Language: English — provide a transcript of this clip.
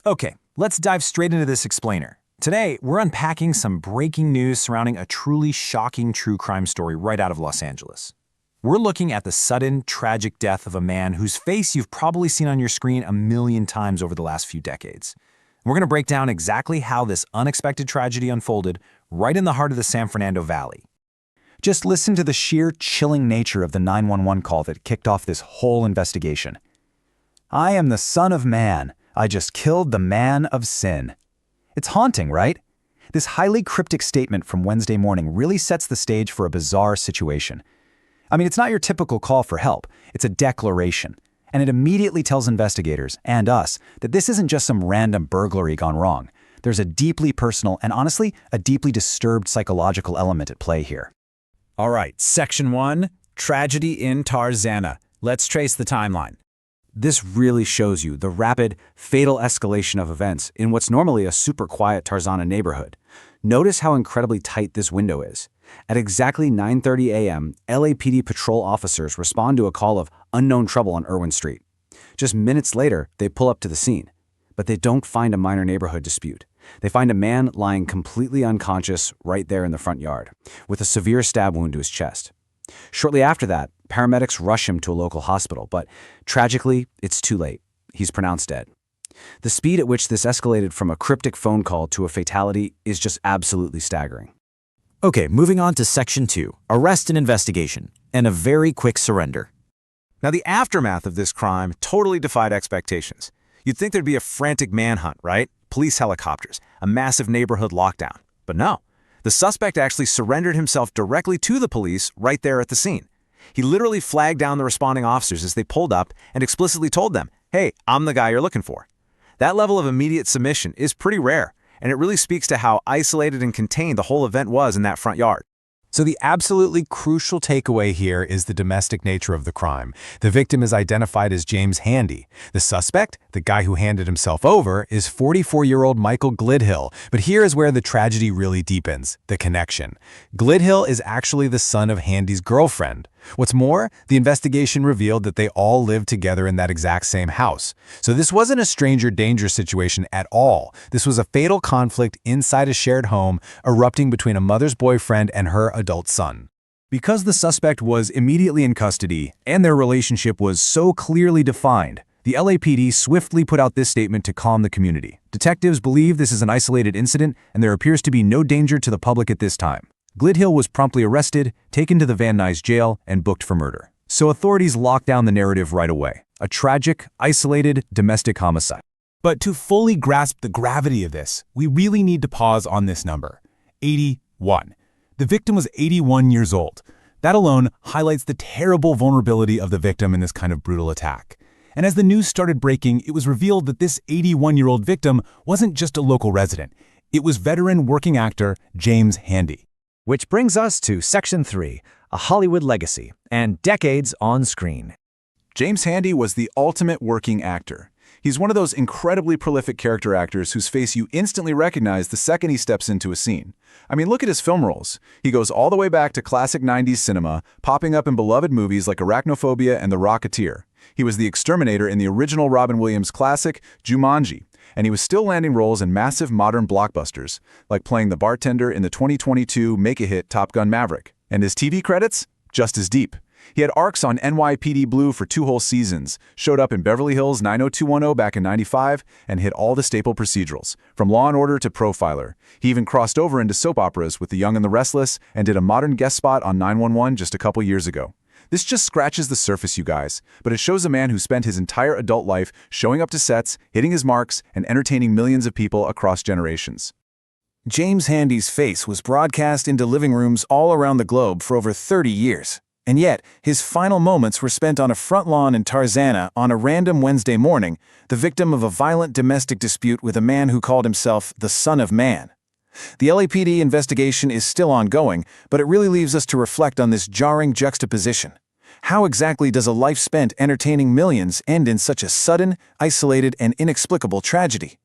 Okay, let's dive straight into this explainer. Today, we're unpacking some breaking news surrounding a truly shocking true crime story right out of Los Angeles. We're looking at the sudden, tragic death of a man whose face you've probably seen on your screen a million times over the last few decades. We're going to break down exactly how this unexpected tragedy unfolded right in the heart of the San Fernando Valley. Just listen to the sheer chilling nature of the 911 call that kicked off this whole investigation. I am the Son of Man. I just killed the man of sin. It's haunting, right? This highly cryptic statement from Wednesday morning really sets the stage for a bizarre situation. I mean, it's not your typical call for help. It's a declaration. And it immediately tells investigators, and us, that this isn't just some random burglary gone wrong. There's a deeply personal and honestly, a deeply disturbed psychological element at play here. All right, Section 1, Tragedy in Tarzana. Let's trace the timeline. This really shows you the rapid, fatal escalation of events in what's normally a super quiet Tarzana neighborhood. Notice how incredibly tight this window is. At exactly 9:30 a.m., LAPD patrol officers respond to a call of unknown trouble on Irwin Street. Just minutes later, they pull up to the scene. But they don't find a minor neighborhood dispute. They find a man lying completely unconscious right there in the front yard, with a severe stab wound to his chest. Shortly after that, paramedics rush him to a local hospital, but tragically, it's too late. He's pronounced dead. The speed at which this escalated from a cryptic phone call to a fatality is just absolutely staggering. Okay, moving on to Section 2, Arrest and Investigation, and a very quick surrender. Now, the aftermath of this crime totally defied expectations. You'd think there'd be a frantic manhunt, right? Police helicopters, a massive neighborhood lockdown. But no, the suspect actually surrendered himself directly to the police right there at the scene. He literally flagged down the responding officers as they pulled up and explicitly told them, "Hey, I'm the guy you're looking for." That level of immediate submission is pretty rare, and it really speaks to how isolated and contained the whole event was in that front yard. So the absolutely crucial takeaway here is the domestic nature of the crime. The victim is identified as James Handy. The suspect, the guy who handed himself over, is 44-year-old Michael Glidhill. But here is where the tragedy really deepens, the connection. Glidhill is actually the son of Handy's girlfriend. What's more, the investigation revealed that they all lived together in that exact same house. So this wasn't a stranger danger situation at all. This was a fatal conflict inside a shared home, erupting between a mother's boyfriend and her adult son. Because the suspect was immediately in custody, and their relationship was so clearly defined, the LAPD swiftly put out this statement to calm the community. Detectives believe this is an isolated incident, and there appears to be no danger to the public at this time. Glidhill was promptly arrested, taken to the Van Nuys jail, and booked for murder. So authorities locked down the narrative right away. A tragic, isolated, domestic homicide. But to fully grasp the gravity of this, we really need to pause on this number, 81. The victim was 81 years old. That alone highlights the terrible vulnerability of the victim in this kind of brutal attack. And as the news started breaking, it was revealed that this 81-year-old victim wasn't just a local resident. It was veteran working actor James Handy. Which brings us to Section 3, a Hollywood legacy, and decades on screen. James Handy was the ultimate working actor. He's one of those incredibly prolific character actors whose face you instantly recognize the second he steps into a scene. I mean, look at his film roles. He goes all the way back to classic 90s cinema, popping up in beloved movies like Arachnophobia and The Rocketeer. He was the exterminator in the original Robin Williams classic, Jumanji. And he was still landing roles in massive modern blockbusters, like playing the bartender in the 2022 make-a-hit Top Gun Maverick. And his TV credits? Just as deep. He had arcs on NYPD Blue for 2 whole seasons, showed up in Beverly Hills 90210 back in '95, and hit all the staple procedurals, from Law & Order to Profiler. He even crossed over into soap operas with The Young and the Restless, and did a modern guest spot on 911 just a couple years ago. This just scratches the surface, you guys, but it shows a man who spent his entire adult life showing up to sets, hitting his marks, and entertaining millions of people across generations. James Handy's face was broadcast into living rooms all around the globe for over 30 years. And yet, his final moments were spent on a front lawn in Tarzana on a random Wednesday morning, the victim of a violent domestic dispute with a man who called himself the Son of Man. The LAPD investigation is still ongoing, but it really leaves us to reflect on this jarring juxtaposition. How exactly does a life spent entertaining millions end in such a sudden, isolated, and inexplicable tragedy?